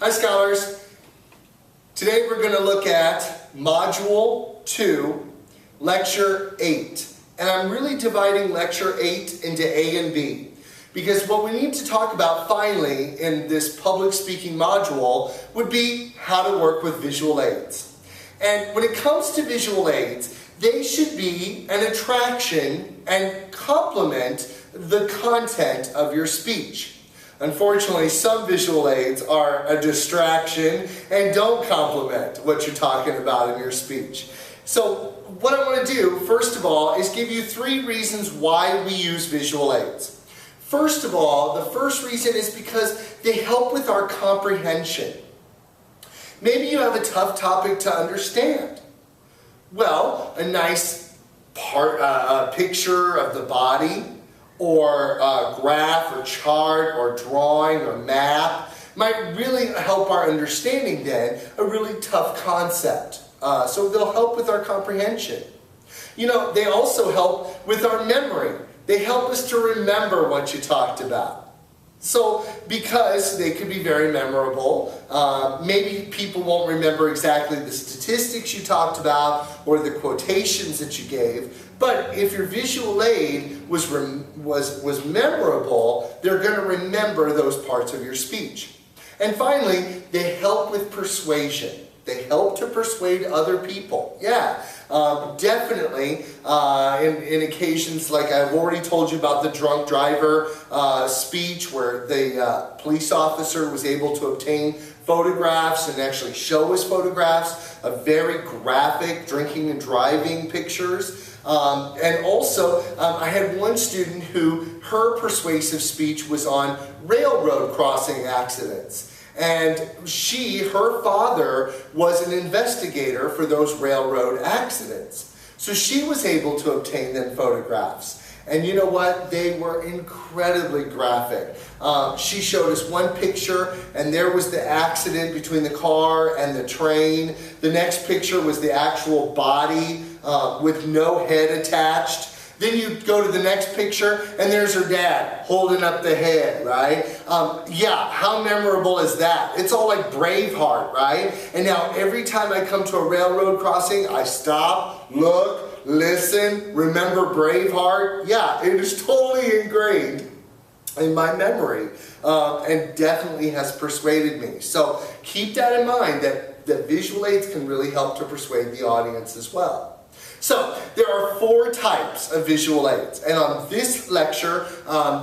Hi scholars. Today we're going to look at Module 2, Lecture 8. And I'm really dividing Lecture 8 into A and B. Because what we need to talk about finally in this public speaking module would be how to work with visual aids. And when it comes to visual aids, they should be an attraction and complement the content of your speech. Unfortunately, some visual aids are a distraction and don't complement what you're talking about in your speech. So what I want to do, first of all, is give you 3 reasons why we use visual aids. First of all, the first reason is because they help with our comprehension. Maybe you have a tough topic to understand. Well, a nice picture of the body, or a graph or chart or drawing or map might really help our understanding then a really tough concept. So they'll help with our comprehension. You know, they also help with our memory. They help us to remember what you talked about. So because they could be very memorable, maybe people won't remember exactly the statistics you talked about or the quotations that you gave, but if your visual aid was memorable, they're going to remember those parts of your speech. And finally, they help with persuasion. They help to persuade other people. Yeah, definitely in occasions like I've already told you about the drunk driver speech where the police officer was able to obtain photographs and actually show his photographs of very graphic drinking and driving pictures. And also, I had one student who her persuasive speech was on railroad crossing accidents. And her father was an investigator for those railroad accidents. So she was able to obtain them photographs. And you know what? They were incredibly graphic. She showed us one picture, and there was the accident between the car and the train. The next picture was the actual body with no head attached. Then you go to the next picture, and there's her dad holding up the head, right? Yeah, how memorable is that? It's all like Braveheart, right? And now every time I come to a railroad crossing, I stop, look, listen, remember Braveheart? Yeah, it is totally ingrained in my memory and definitely has persuaded me. So keep that in mind that visual aids can really help to persuade the audience as well. So, there are 4 types of visual aids, and on this lecture,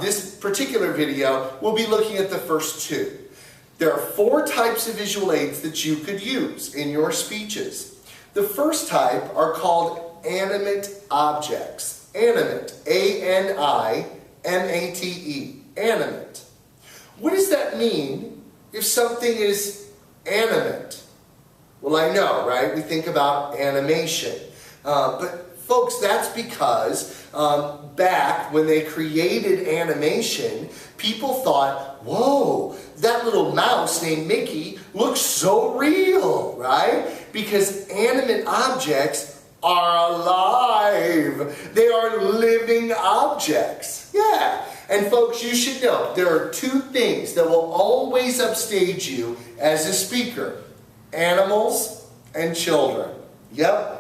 this particular video, we'll be looking at the first 2. There are 4 types of visual aids that you could use in your speeches. The first type are called animate objects. Animate, A-N-I-M-A-T-E, animate. What does that mean if something is animate? Well, I know, right? We think about animation. But folks, that's because back when they created animation, people thought, whoa, that little mouse named Mickey looks so real, right? Because animate objects are alive. They are living objects. Yeah. And folks, you should know, there are 2 things that will always upstage you as a speaker. Animals and children. Yep.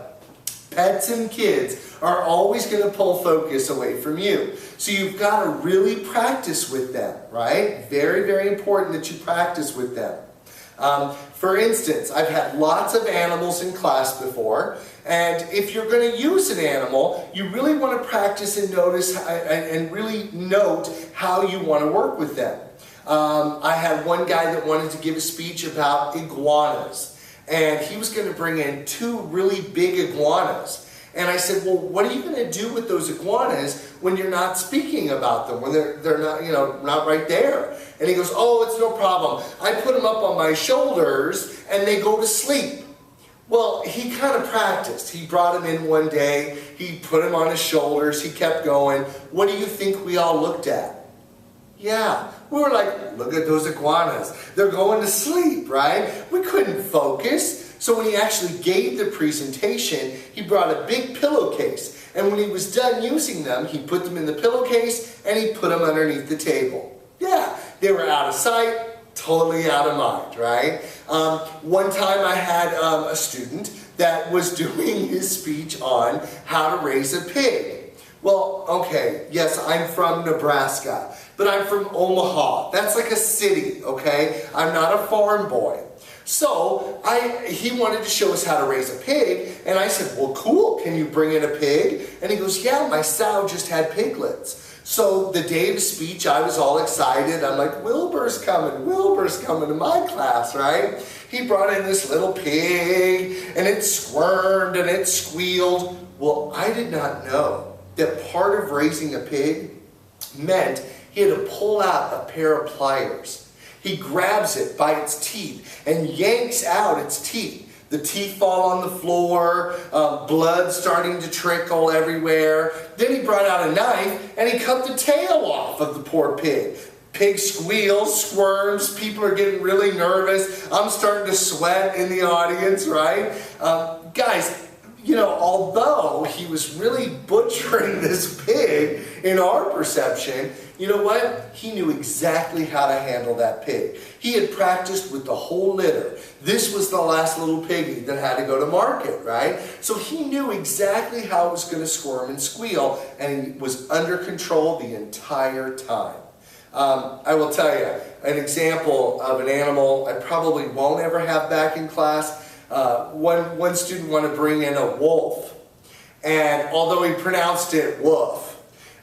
Pets and kids are always going to pull focus away from you. So you've got to really practice with them, right? Very, very important that you practice with them. For instance, I've had lots of animals in class before, and if you're going to use an animal, you really want to practice and notice and really note how you want to work with them. I had one guy that wanted to give a speech about iguanas. And he was going to bring in 2 really big iguanas. And I said, well, what are you going to do with those iguanas when you're not speaking about them, when they're not, not right there? And he goes, oh, it's no problem. I put them up on my shoulders and they go to sleep. Well, he kind of practiced. He brought him in one day. He put him on his shoulders. He kept going. What do you think we all looked at? Yeah, we were like, look at those iguanas. They're going to sleep, right? We couldn't focus. So when he actually gave the presentation, he brought a big pillowcase. And when he was done using them, he put them in the pillowcase and he put them underneath the table. Yeah, they were out of sight, totally out of mind, right? One time I had a student that was doing his speech on how to raise a pig. Well, okay, yes, I'm from Nebraska, but I'm from Omaha. That's like a city, okay? I'm not a farm boy. So he wanted to show us how to raise a pig, and I said, well, cool, can you bring in a pig? And he goes, yeah, my sow just had piglets. So the day of the speech, I was all excited. I'm like, Wilbur's coming to my class, right? He brought in this little pig, and it squirmed and it squealed. Well, I did not know that part of raising a pig meant he had to pull out a pair of pliers. He grabs it by its teeth and yanks out its teeth. The teeth fall on the floor, blood starting to trickle everywhere. Then he brought out a knife and he cut the tail off of the poor pig. Pig squeals, squirms, people are getting really nervous. I'm starting to sweat in the audience, right? Guys, you know, although he was really butchering this pig in our perception, you know what? He knew exactly how to handle that pig. He had practiced with the whole litter. This was the last little piggy that had to go to market, right? So he knew exactly how it was going to squirm and squeal, and he was under control the entire time. I will tell you, an example of an animal I probably won't ever have back in class. One student wanted to bring in a wolf, and although he pronounced it woof,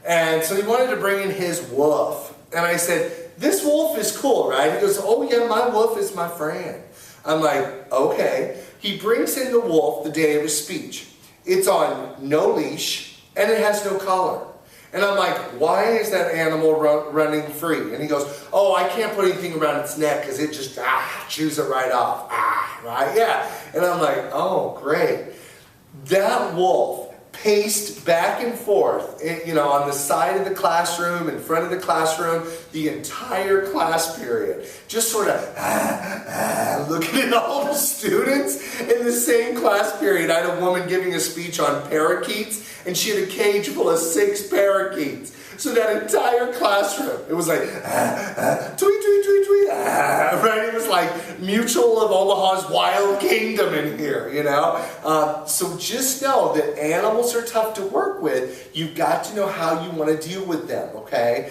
and so he wanted to bring in his woof, and I said, this wolf is cool, right? He goes, oh yeah, my wolf is my friend. I'm like, okay. He brings in the wolf the day of his speech. It's on no leash, and it has no collar. And I'm like, why is that animal running free? And he goes, oh, I can't put anything around its neck because it just chews it right off. Right? Yeah. And I'm like, oh, great. That wolf paced back and forth, you know, on the side of the classroom, in front of the classroom, the entire class period. Just sort of looking at all the students in the same class period. I had a woman giving a speech on parakeets, and she had a cage full of 6 parakeets. So that entire classroom, it was like, tweet, tweet, tweet, tweet, right? It was like Mutual of Omaha's Wild Kingdom in here, you know? So just know that animals are tough to work with. You've got to know how you want to deal with them, okay?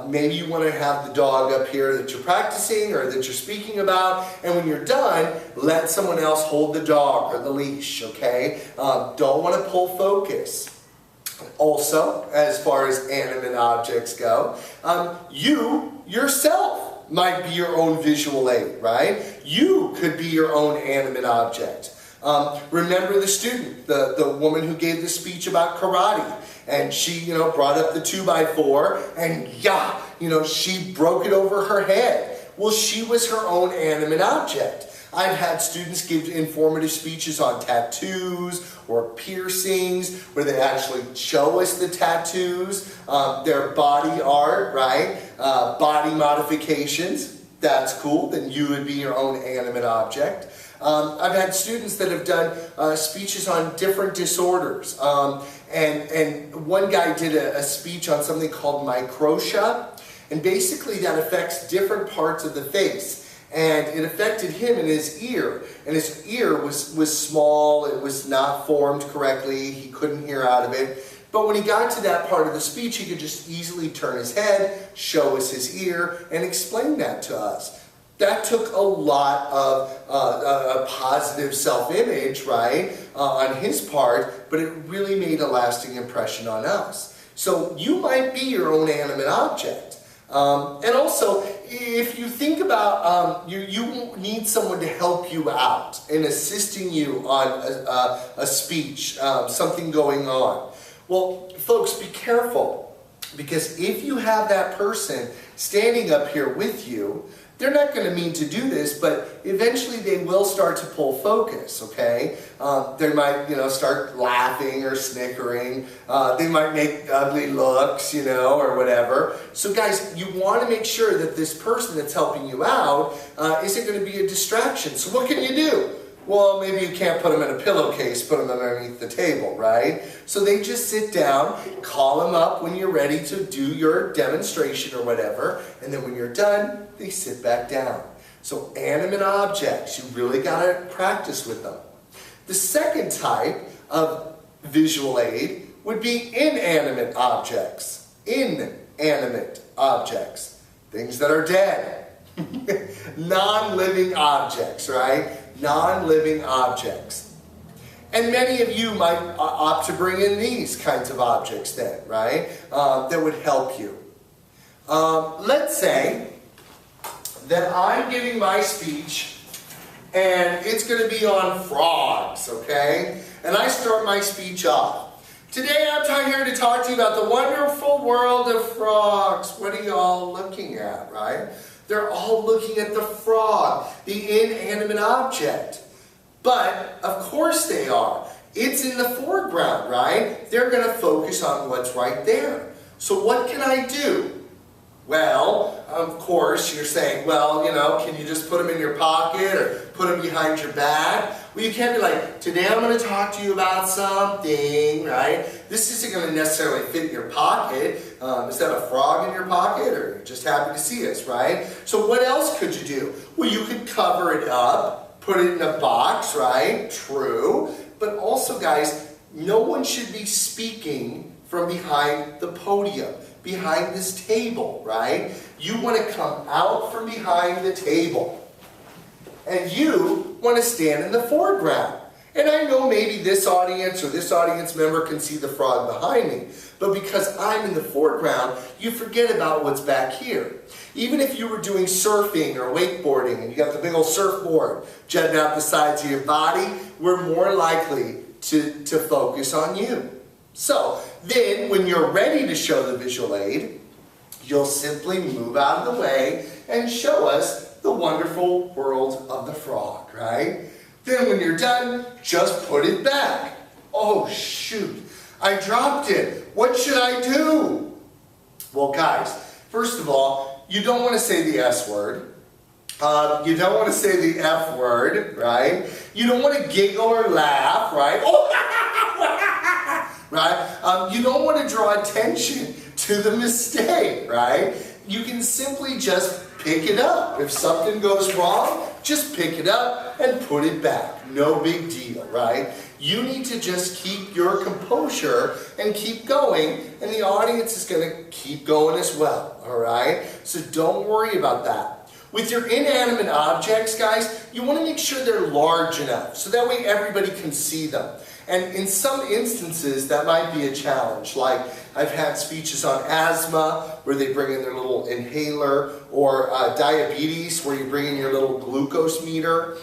Maybe you want to have the dog up here that you're practicing or that you're speaking about, and when you're done, let someone else hold the dog or the leash, okay? Don't want to pull focus. Also, as far as animate objects go, you yourself might be your own visual aid, right? You could be your own animate object. Remember the student, the woman who gave the speech about karate, and she, you know, brought up the 2x4, and she broke it over her head. Well, she was her own animate object. I've had students give informative speeches on tattoos or piercings where they actually show us the tattoos, their body art, right? Body modifications, that's cool. Then you would be your own animate object. I've had students that have done speeches on different disorders. And one guy did a speech on something called microtia. And basically that affects different parts of the face. And it affected him in his ear. And his ear was small, it was not formed correctly, he couldn't hear out of it. But when he got to that part of the speech, he could just easily turn his head, show us his ear, and explain that to us. That took a lot of a positive self-image, right, on his part, but it really made a lasting impression on us. So you might be your own animate object. And also, if you think about, you need someone to help you out in assisting you on a speech, something going on. Well, folks, be careful, because if you have that person standing up here with you, they're not going to mean to do this, but eventually they will start to pull focus, okay? They might, start laughing or snickering. They might make ugly looks, or whatever. So guys, you want to make sure that this person that's helping you out isn't going to be a distraction. So what can you do? Well, maybe you can't put them in a pillowcase, put them underneath the table, right? So they just sit down, call them up when you're ready to do your demonstration or whatever, and then when you're done, they sit back down. So animate objects, you really got to practice with them. The second type of visual aid would be inanimate objects. Inanimate objects. Things that are dead. Non-living objects, right? Non-living objects. And many of you might opt to bring in these kinds of objects then, right? That would help you. Let's say that I'm giving my speech and it's going to be on frogs, okay? And I start my speech off. Today I'm here to talk to you about the wonderful world of frogs. What are y'all looking at, right? They're all looking at the frog, the inanimate object. But, of course they are. It's in the foreground, right? They're going to focus on what's right there. So what can I do? Well, of course, you're saying, well, you know, can you just put them in your pocket or put them behind your back? Well, you can't be like, today I'm going to talk to you about something, right? This isn't going to necessarily fit in your pocket. Is that a frog in your pocket, or you're just happy to see us, right? So what else could you do? Well, you could cover it up, put it in a box, right? True. But also, guys, no one should be speaking from behind the podium, behind this table, right? You want to come out from behind the table. And you want to stand in the foreground. And I know maybe this audience or this audience member can see the frog behind me. But because I'm in the foreground, you forget about what's back here. Even if you were doing surfing or wakeboarding and you got the big old surfboard jutting out the sides of your body, we're more likely to focus on you. So then when you're ready to show the visual aid, you'll simply move out of the way and show us the wonderful world of the frog, right? Then when you're done, just put it back. Oh shoot, I dropped it. What should I do? Well guys, first of all, you don't want to say the S word. You don't want to say the F word, right? You don't want to giggle or laugh, right? Right? You don't want to draw attention to the mistake, right? You can simply just pick it up. If something goes wrong, just pick it up and put it back. No big deal, right? You need to just keep your composure and keep going, and the audience is going to keep going as well, all right? So don't worry about that. With your inanimate objects, guys, you want to make sure they're large enough so that way everybody can see them. And in some instances, that might be a challenge. Like I've had speeches on asthma where they bring in their little inhaler, or diabetes where you bring in your little glucose meter.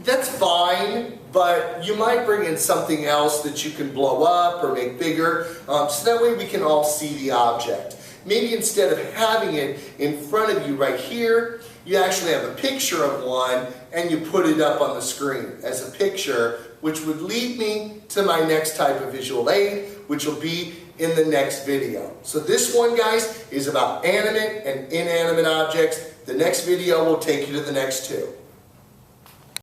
That's fine, but you might bring in something else that you can blow up or make bigger, so that way we can all see the object. Maybe instead of having it in front of you right here, you actually have a picture of one and you put it up on the screen as a picture, which would lead me to my next type of visual aid, which will be in the next video. So this one, guys, is about animate and inanimate objects. The next video will take you to the next two.